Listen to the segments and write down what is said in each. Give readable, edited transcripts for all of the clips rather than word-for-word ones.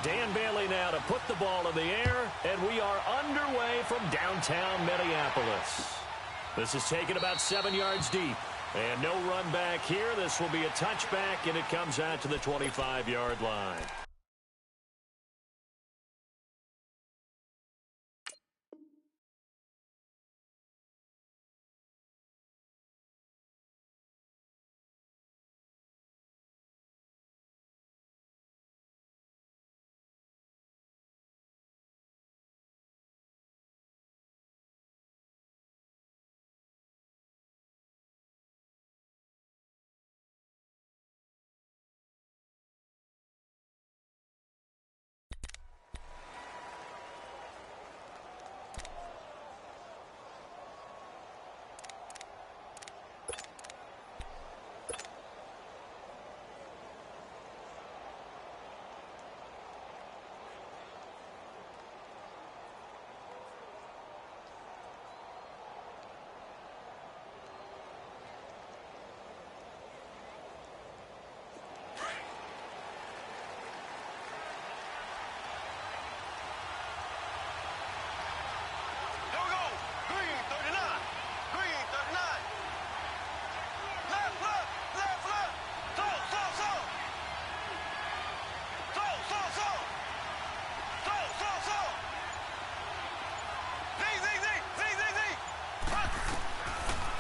Dan Bailey now to put the ball in the air, and we are underway from downtown Minneapolis. This is taken about 7 yards deep, and no run back here. This will be a touchback, and it comes out to the 25-yard line.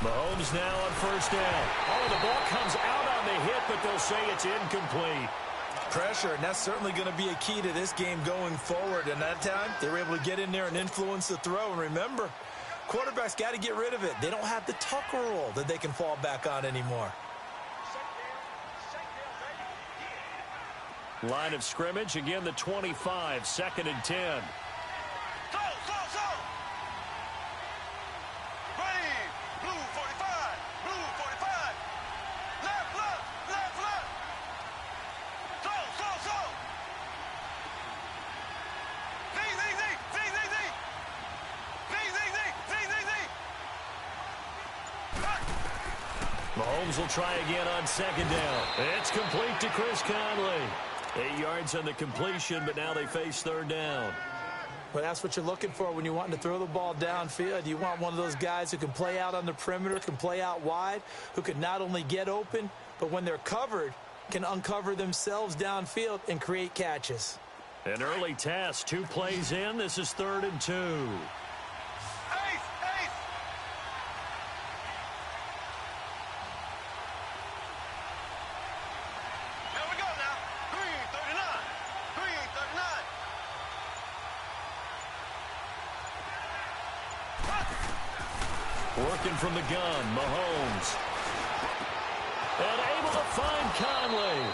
Mahomes now on first down. Oh, the ball comes out on the hit, but they'll say it's incomplete. Pressure, and that's certainly going to be a key to this game going forward. And that time, they were able to get in there and influence the throw. And remember, quarterbacks got to get rid of it. They don't have the Tucker rule that they can fall back on anymore. Line of scrimmage, again the 25, 2nd and 10. Mahomes will try again on 2nd down. It's complete to Chris Conley. 8 yards on the completion, but now they face 3rd down. Well, that's what you're looking for when you're wanting to throw the ball downfield. You want one of those guys who can play out on the perimeter, can play out wide, who can not only get open, but when they're covered, can uncover themselves downfield and create catches. An early task, 2 plays in. This is 3rd and 2. Working from the gun, Mahomes. And able to find Conley.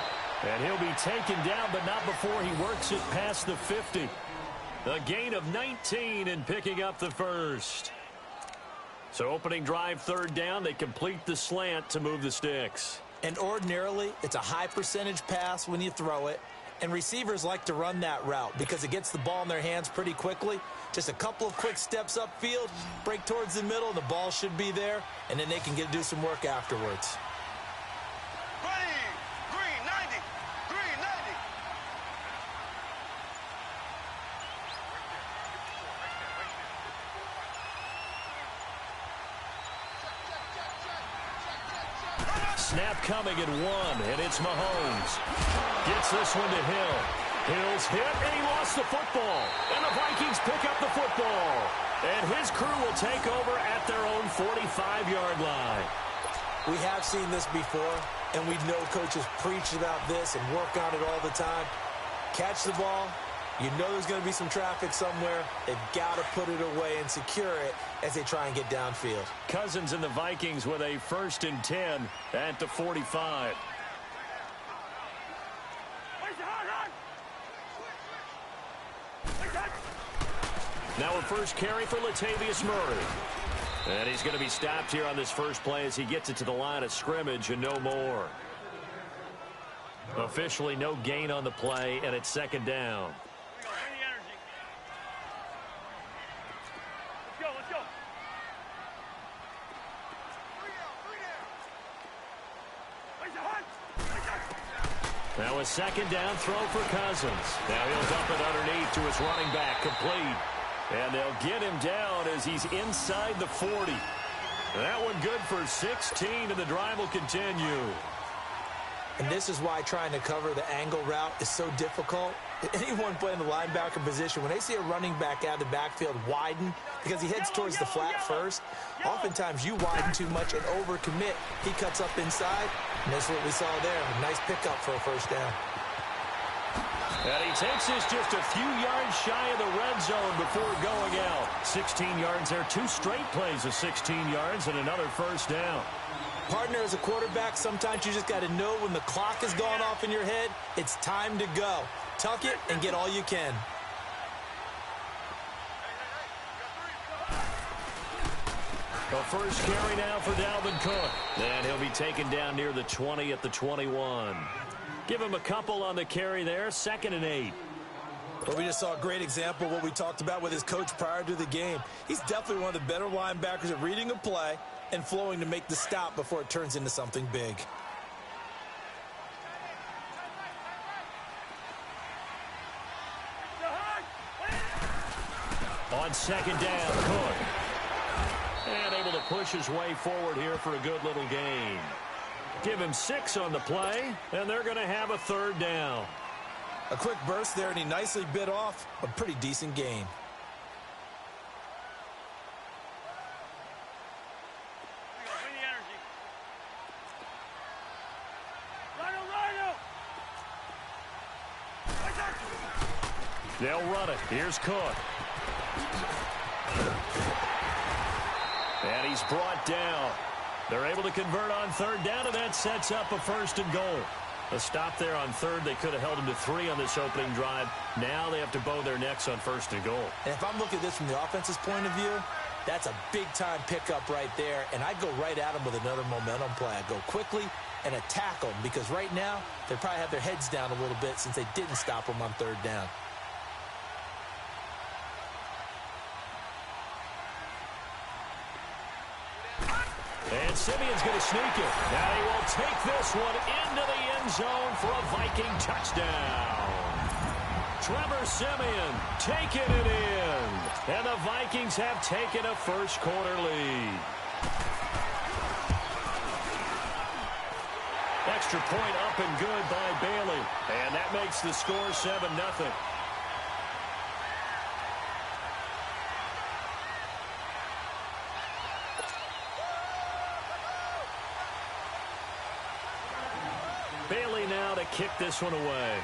And he'll be taken down, but not before he works it past the 50. A gain of 19 and picking up the first. So opening drive, 3rd down, they complete the slant to move the sticks. And ordinarily, it's a high percentage pass when you throw it. And receivers like to run that route because it gets the ball in their hands pretty quickly. Just a couple of quick steps upfield, break towards the middle, and the ball should be there, and then they can do some work afterwards. Green 90. Snap coming at 1, and it's Mahomes. Gets this one to Hill. Hill's hit, and he lost the football. And the Vikings pick up the football. And his crew will take over at their own 45-yard line. We have seen this before, and we know coaches preach about this and work on it all the time. Catch the ball. You know there's going to be some traffic somewhere. They've got to put it away and secure it as they try and get downfield. Cousins and the Vikings with a 1st and 10 at the 45. Now a first carry for Latavius Murray. And he's going to be stopped here on this first play as he gets it to the line of scrimmage and no more. Officially no gain on the play, and it's 2nd down. Now a second down throw for Cousins. Now he'll dump it underneath to his running back, complete. And they'll get him down as he's inside the 40. That one good for 16, and the drive will continue. And this is why trying to cover the angle route is so difficult. Anyone playing the linebacker position, when they see a running back out of the backfield widen because he heads towards the flat first, oftentimes you widen too much and overcommit. He cuts up inside, and that's what we saw there. A nice pickup for a first down. And he takes this just a few yards shy of the red zone before going out. 16 yards there, 2 straight plays of 16 yards and another first down. Partner, as a quarterback, sometimes you just got to know when the clock has gone off in your head, it's time to go. Tuck it and get all you can. The first carry now for Dalvin Cook. And he'll be taken down near the 20 at the 21. Give him a couple on the carry there, 2nd and 8. Well, we just saw a great example of what we talked about with his coach prior to the game. He's definitely one of the better linebackers at reading a play and flowing to make the stop before it turns into something big. On 2nd down, Cook. And able to push his way forward here for a good little gain. Give him 6 on the play, and they're going to have a 3rd down. A quick burst there, and he nicely bit off a pretty decent gain. They'll run it. Here's Cook. And he's brought down. They're able to convert on 3rd down, and that sets up a 1st and goal. A stop there on 3rd. They could have held him to 3 on this opening drive. Now they have to bow their necks on 1st and goal. And if I'm looking at this from the offense's point of view, that's a big-time pickup right there. And I go right at him with another momentum play. I go quickly and attack them because right now they probably have their heads down a little bit since they didn't stop them on 3rd down. And Simeon's going to sneak it. Now he will take this one into the end zone for a Viking touchdown. Trevor Simeon taking it in. And the Vikings have taken a first-quarter lead. Extra point up and good by Bailey. And that makes the score 7-0. Bailey now to kick this one away.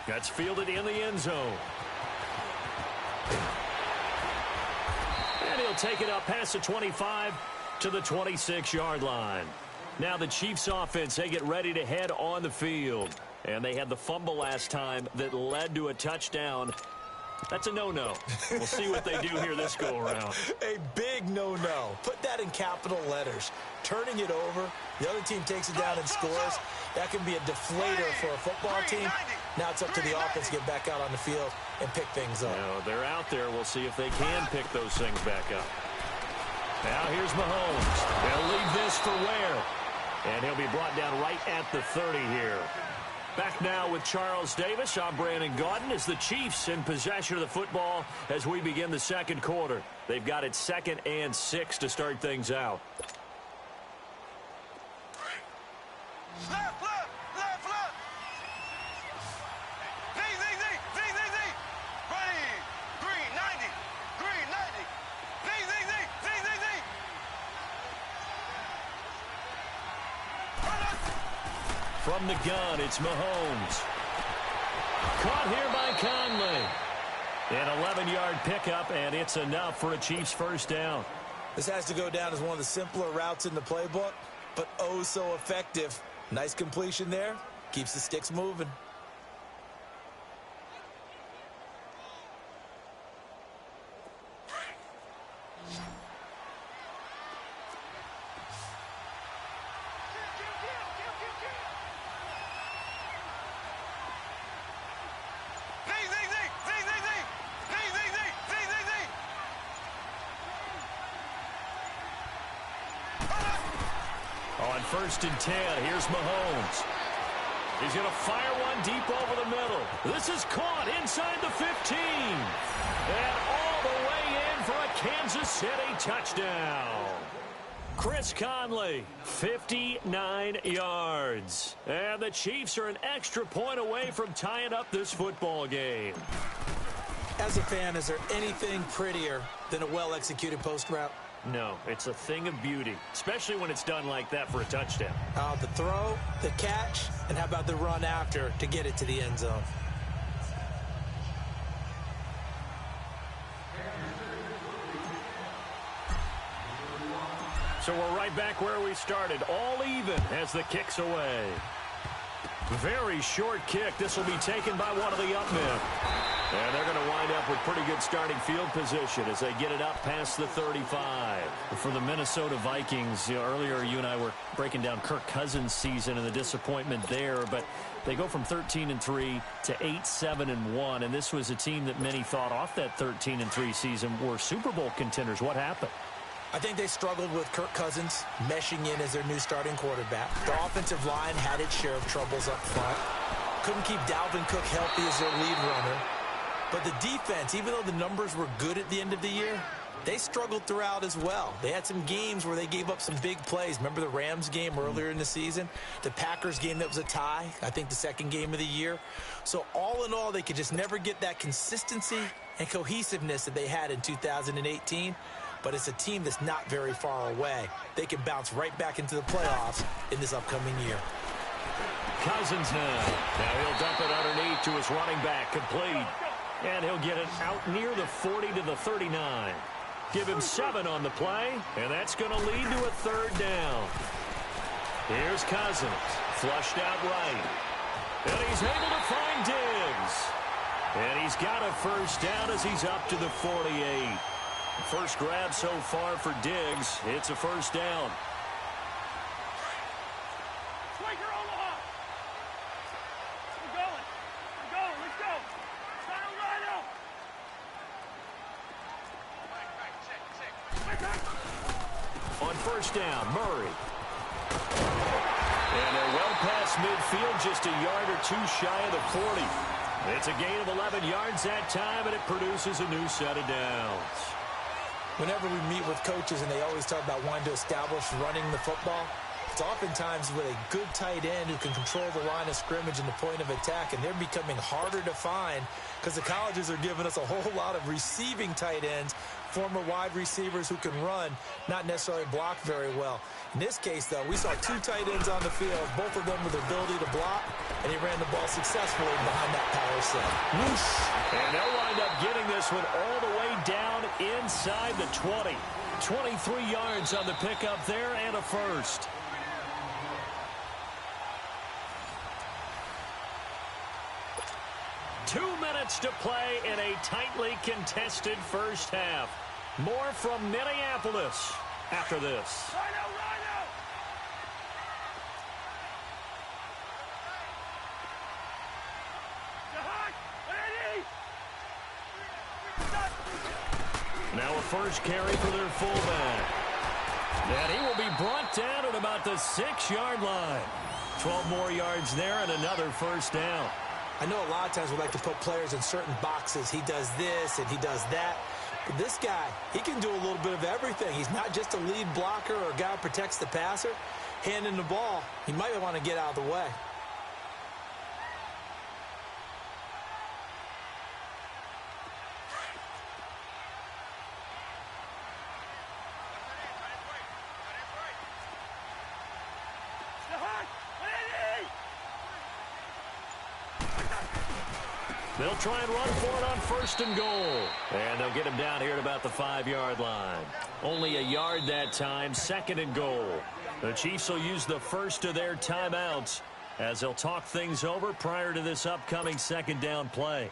That's fielded in the end zone. And he'll take it up past the 25 to the 26-yard line. Now the Chiefs offense, they get ready to head on the field. And they had the fumble last time that led to a touchdown. That's a no-no. We'll see what they do here this go-around. A big no-no. Put that in capital letters. Turning it over, the other team takes it down and scores. That can be a deflator for a football team. Now it's up to the offense to get back out on the field and pick things up. Now, they're out there. We'll see if they can pick those things back up. Now here's Mahomes. They'll leave this for Ware. And he'll be brought down right at the 30 here. Back now with Charles Davis. I'm Brandon Gaudin as the Chiefs in possession of the football as we begin the second quarter. They've got it 2nd and 6 to start things out. Left, left, left, left. Z, Z, Z, Z, Z, Z. Ready. Green, 90. Green, 90. Z, Z, Z, Z, Z, Z. From the gun, it's Mahomes. Caught here by Conley. An 11-yard pickup, and it's enough for a Chiefs first down. This has to go down as one of the simpler routes in the playbook, but oh so effective. Nice completion there. Keeps the sticks moving. On 1st and 10, here's Mahomes. He's going to fire one deep over the middle. This is caught inside the 15. And all the way in for a Kansas City touchdown. Chris Conley, 59 yards. And the Chiefs are an extra point away from tying up this football game. As a fan, is there anything prettier than a well-executed post route? No, it's a thing of beauty, especially when it's done like that for a touchdown. The throw, the catch, and how about the run after to get it to the end zone? So we're right back where we started, all even as the kick's away. Very short kick. This will be taken by one of the up men. And they're going to wind up with pretty good starting field position as they get it up past the 35. For the Minnesota Vikings, earlier you and I were breaking down Kirk Cousins' season and the disappointment there, but they go from 13-3 to 8-7-1, and this was a team that many thought off that 13-3 season were Super Bowl contenders. What happened? I think they struggled with Kirk Cousins meshing in as their new starting quarterback. The offensive line had its share of troubles up front. Couldn't keep Dalvin Cook healthy as their lead runner. But the defense, even though the numbers were good at the end of the year, they struggled throughout as well. They had some games where they gave up some big plays. Remember the Rams game earlier in the season? The Packers game that was a tie, I think the second game of the year. So all in all, they could just never get that consistency and cohesiveness that they had in 2018. But it's a team that's not very far away. They can bounce right back into the playoffs in this upcoming year. Cousins now. Now he'll dump it underneath to his running back, complete. And he'll get it out near the 40 to the 39. Give him 7 on the play, and that's going to lead to a 3rd down. Here's Cousins, flushed out right. And he's able to find Diggs. And he's got a 1st down as he's up to the 48. First grab so far for Diggs. It's a 1st down. On 1st down, Murray. And they're well past midfield, just a yard or 2 shy of the 40. It's a gain of 11 yards that time, and it produces a new set of downs. Whenever we meet with coaches and they always talk about wanting to establish running the football, it's oftentimes with a good tight end who can control the line of scrimmage and the point of attack, and they're becoming harder to find because the colleges are giving us a whole lot of receiving tight ends, former wide receivers who can run, not necessarily block very well. In this case, though, we saw 2 tight ends on the field, both of them with the ability to block, and he ran the ball successfully behind that power set. Whoosh! And they'll wind up getting this one all the way down inside the 20. 23 yards on the pickup there and a 1st. Two minutes to play in a tightly contested first half. More from Minneapolis after this. Now a 1st carry for their fullback. And he will be brought down at about the 6-yard line. 12 more yards there and another 1st down. I know a lot of times we like to put players in certain boxes. He does this and he does that. But this guy, he can do a little bit of everything. He's not just a lead blocker or a guy who protects the passer. Handing the ball, he might want to get out of the way. They'll try and run for it on 1st and goal. And they'll get him down here at about the 5-yard line. Only a yard that time, 2nd and goal. The Chiefs will use the first of their timeouts as they'll talk things over prior to this upcoming 2nd down play.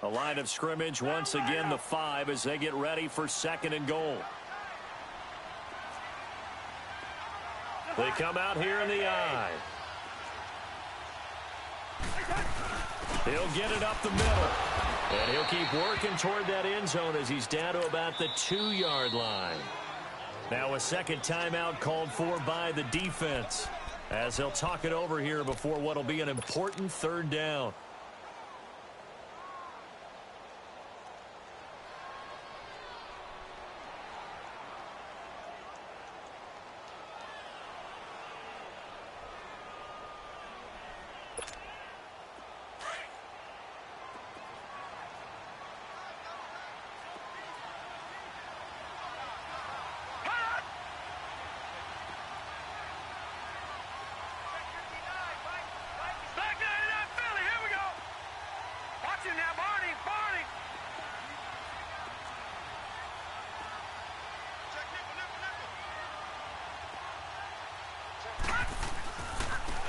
A line of scrimmage, once again the 5 as they get ready for 2nd and goal. They come out here in the I. He'll get it up the middle. And he'll keep working toward that end zone as he's down to about the 2-yard line. Now a second timeout called for by the defense, as they'll talk it over here before what will be an important 3rd down.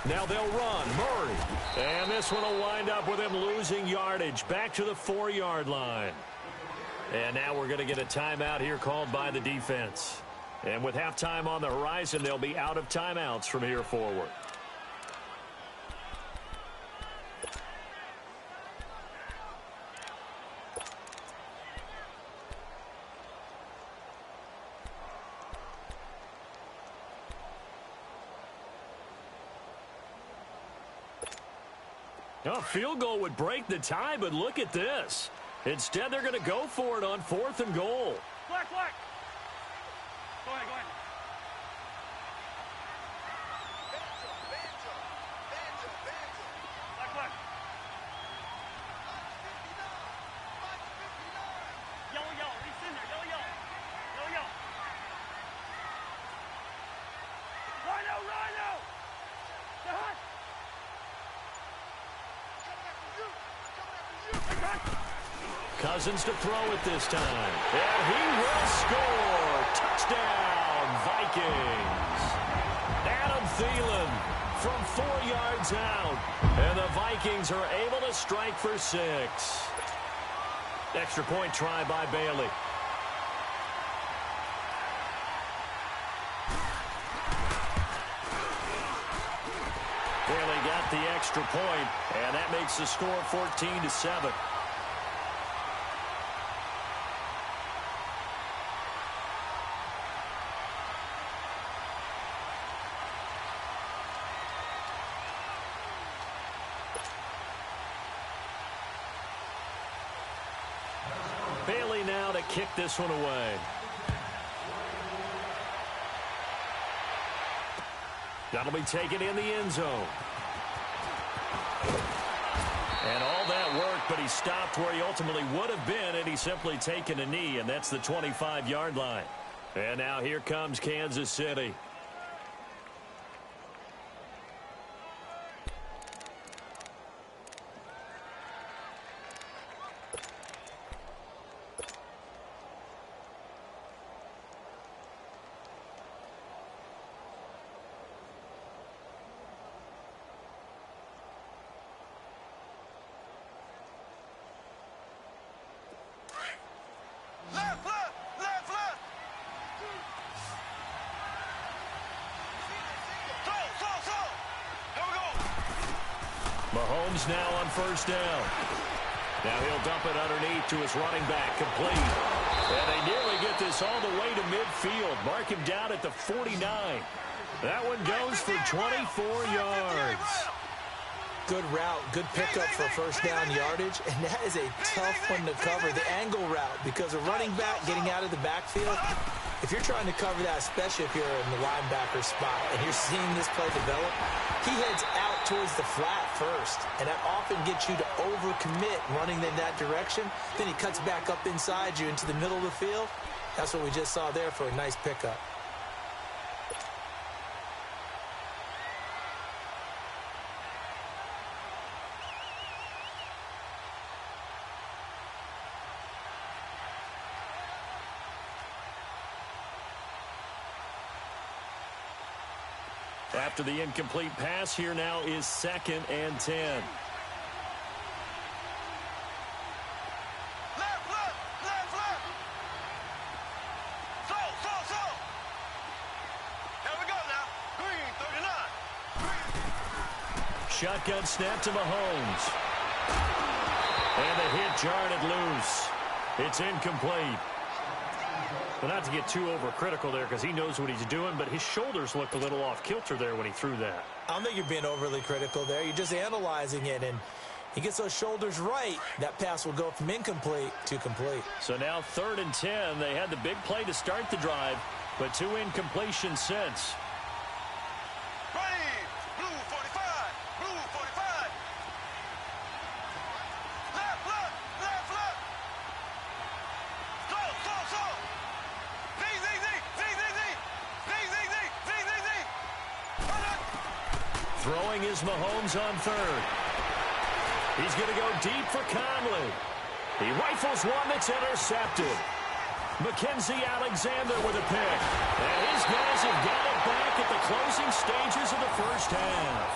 Now they'll run. Murray. And this one will wind up with him losing yardage back to the 4-yard line. And now we're going to get a timeout here called by the defense. And with halftime on the horizon, they'll be out of timeouts from here forward. A field goal would break the tie, but look at this. Instead, they're going to go for it on 4th and goal. Flag. Go ahead. Flag. Yellow. He's in there. Yellow. Rhino. The hunt. Cousins to throw it this time. And he will score. Touchdown, Vikings. Adam Thielen from 4 yards out. And the Vikings are able to strike for 6. Extra point try by Bailey. Bailey got the extra point, and that makes the score 14-7. Bailey now to kick this one away. That'll be taken in the end zone. And all that work, but he stopped where he ultimately would have been, and he's simply taken a knee, and that's the 25-yard line. And now here comes Kansas City. Mahomes now on 1st down. Now he'll dump it underneath to his running back, complete. And they nearly get this all the way to midfield. Mark him down at the 49. That one goes for 24 yards. Good route, good pickup for 1st down yardage, and that is a tough one to cover, the angle route, because a running back getting out of the backfield, if you're trying to cover that, especially if you're in the linebacker spot and you're seeing this play develop, he heads out towards the flat first, and that often gets you to overcommit running in that direction. Then he cuts back up inside you into the middle of the field. That's what we just saw there for a nice pickup. After the incomplete pass, here now is 2nd and 10. Left. Slow. Here we go now. Green, 39. shotgun snap to Mahomes. And the hit jarred it loose. It's incomplete. Well, not to get too overcritical there because he knows what he's doing, but his shoulders looked a little off kilter there when he threw that. I don't think you're being overly critical there. You're just analyzing it, and he gets those shoulders right. That pass will go from incomplete to complete. So now 3rd and 10. They had the big play to start the drive, but 2 incompletions since. Ready, blue 45, blue 45. Left, left, left, left. Slow, slow, slow. Zing, zing, zing, zing, zing, zing. Zing, zing, zing, zing, zing, zing. Run it. Throwing is Mahomes on 3rd. He's going to go deep for Conley. He rifles one that's intercepted. Mackenzie Alexander with a pick. And his guys have got it back at the closing stages of the first half.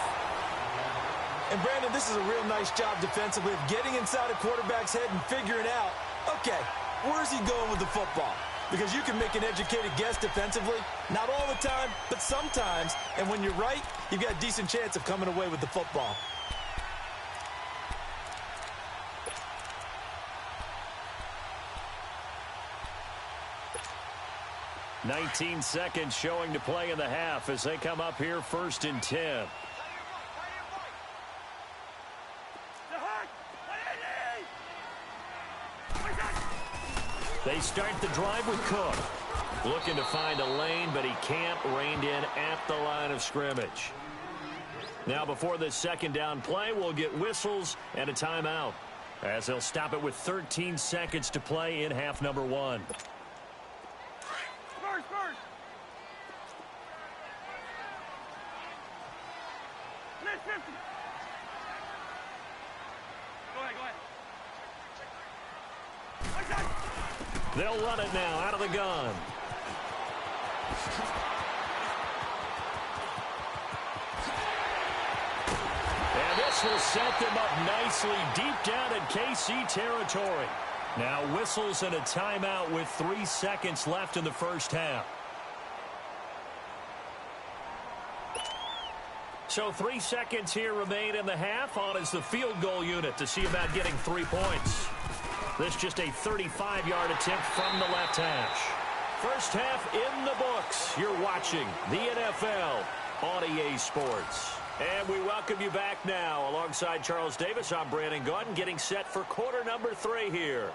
And, Brandon, this is a real nice job defensively of getting inside a quarterback's head and figuring out, okay, where's he going with the football? Because you can make an educated guess defensively. Not all the time, but sometimes. And when you're right, you've got a decent chance of coming away with the football. 19 seconds showing to play in the half as they come up here 1st and 10. They start the drive with Cook. Looking to find a lane, but he can't. Reined in at the line of scrimmage. Now before this 2nd down play, we'll get whistles and a timeout, as they'll stop it with 13 seconds to play in half number 1. They'll run it now out of the gun. And this will set them up nicely deep down in KC territory. Now whistles and a timeout with 3 seconds left in the first half. So 3 seconds here remain in the half. On is the field goal unit to see about getting 3 points. This just a 35-yard attempt from the left hash. First half in the books. You're watching the NFL on EA Sports. And we welcome you back now. Alongside Charles Davis, I'm Brandon Gunn, getting set for quarter number 3 here.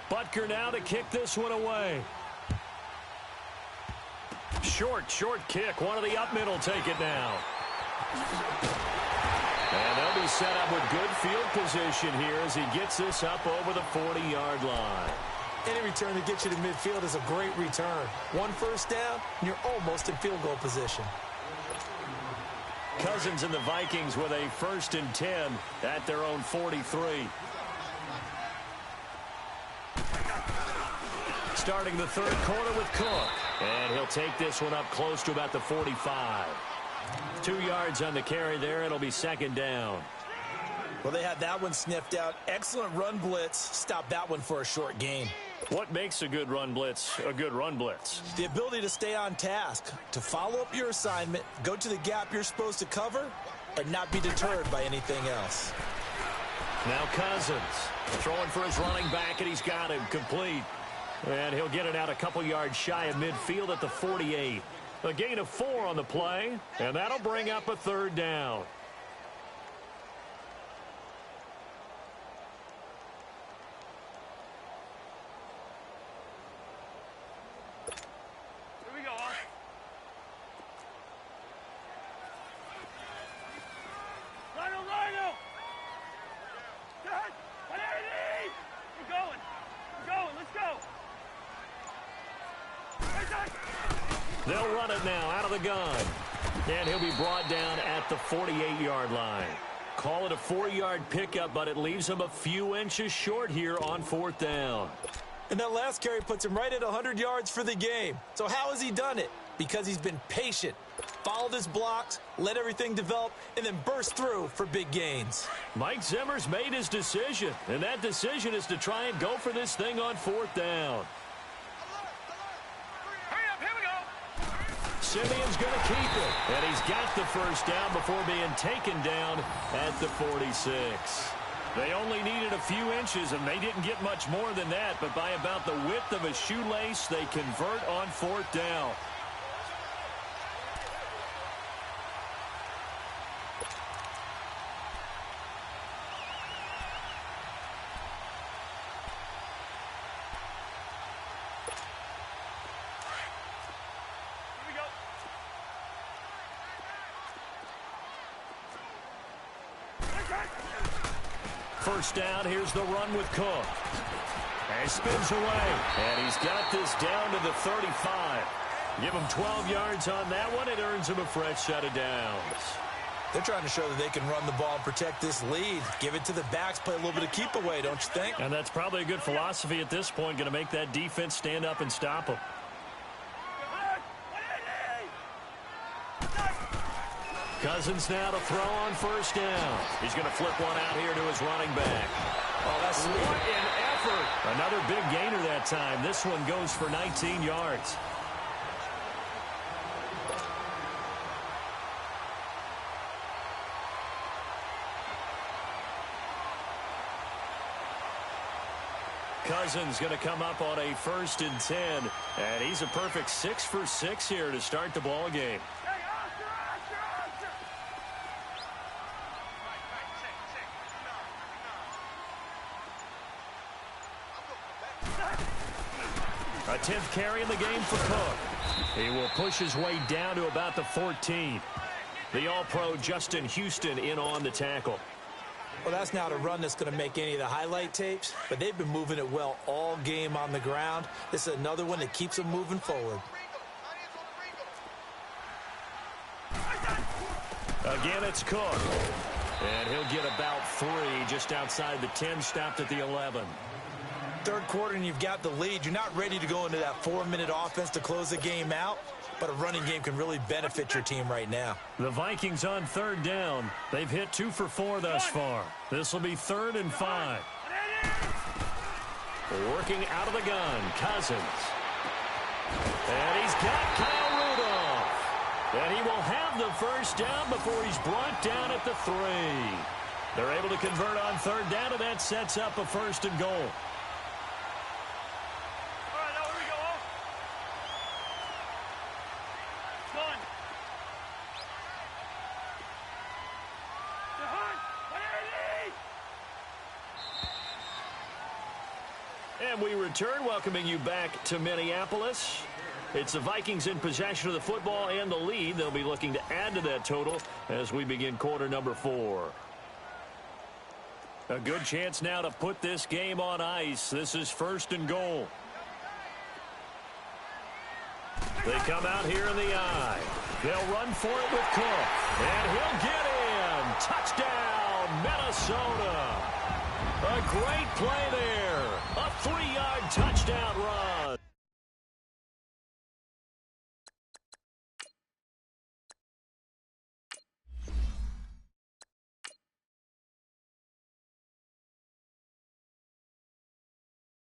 Butker now to kick this one away. Short kick. One of the up middle take it now. And they'll be set up with good field position here as he gets this up over the 40-yard line. Any return that gets you to midfield is a great return. 1 first down, and you're almost in field goal position. Cousins and the Vikings with a 1st and 10 at their own 43. Starting the 3rd quarter with Cook. And he'll take this one up close to about the 45. 2 yards on the carry there. It'll be 2nd down. Well, they had that one sniffed out. Excellent run blitz. Stop that one for a short gain. What makes a good run blitz a good run blitz? The ability to stay on task, to follow up your assignment, go to the gap you're supposed to cover, and not be deterred by anything else. Now Cousins throwing for his running back, and he's got him complete. And he'll get it out a couple yards shy of midfield at the 48. A gain of 4 on the play, and that'll bring up a 3rd down. Here we go, Lionel! Good! We're going! Let's go! They'll run it now out of the gun. And he'll be brought down at the 48-yard line. Call it a 4-yard pickup, but it leaves him a few inches short here on 4th down. And that last carry puts him right at 100 yards for the game. So how has he done it? Because he's been patient, followed his blocks, let everything develop, and then burst through for big gains. Mike Zimmer's made his decision, and that decision is to try and go for this thing on 4th down. Hurry up, here we go. Simeon's going to keep it, and he's got the first down before being taken down at the 46. They only needed a few inches, and they didn't get much more than that, but by about the width of a shoelace, they convert on 4th down. First down, here's the run with Cook. And spins away, and he's got this down to the 35. Give him 12 yards on that one. It earns him a fresh set of downs. They're trying to show that they can run the ball and protect this lead. Give it to the backs, play a little bit of keep away, don't you think? And that's probably a good philosophy at this point, going to make that defense stand up and stop them. Cousins now to throw on first down. He's going to flip one out here to his running back. Oh, that's sweet. What an effort. Another big gainer that time. This one goes for 19 yards. Cousins going to come up on a 1st and 10. And he's a perfect 6 for 6 here to start the ball game. A 10th carry in the game for Cook. He will push his way down to about the 14. The All-Pro Justin Houston in on the tackle. Well, that's not a run that's going to make any of the highlight tapes, but they've been moving it well all game on the ground. This is another one that keeps them moving forward. Again, it's Cook. And he'll get about 3 just outside the 10, stopped at the 11. Third quarter and you've got the lead. You're not ready to go into that 4-minute offense to close the game out, but a running game can really benefit your team right now. The Vikings on 3rd down. They've hit 2 for 4 thus far. This will be 3rd and 5. Working out of the gun, Cousins. And he's got Kyle Rudolph. And he will have the first down before he's brought down at the 3. They're able to convert on 3rd down, and that sets up a 1st and goal. And we return, welcoming you back to Minneapolis. It's the Vikings in possession of the football and the lead. They'll be looking to add to that total as we begin quarter number 4. A good chance now to put this game on ice. This is 1st and goal. They come out here in the eye. They'll run for it with Cook. And he'll get in. Touchdown, Minnesota. A great play there. A 3-yard touchdown run.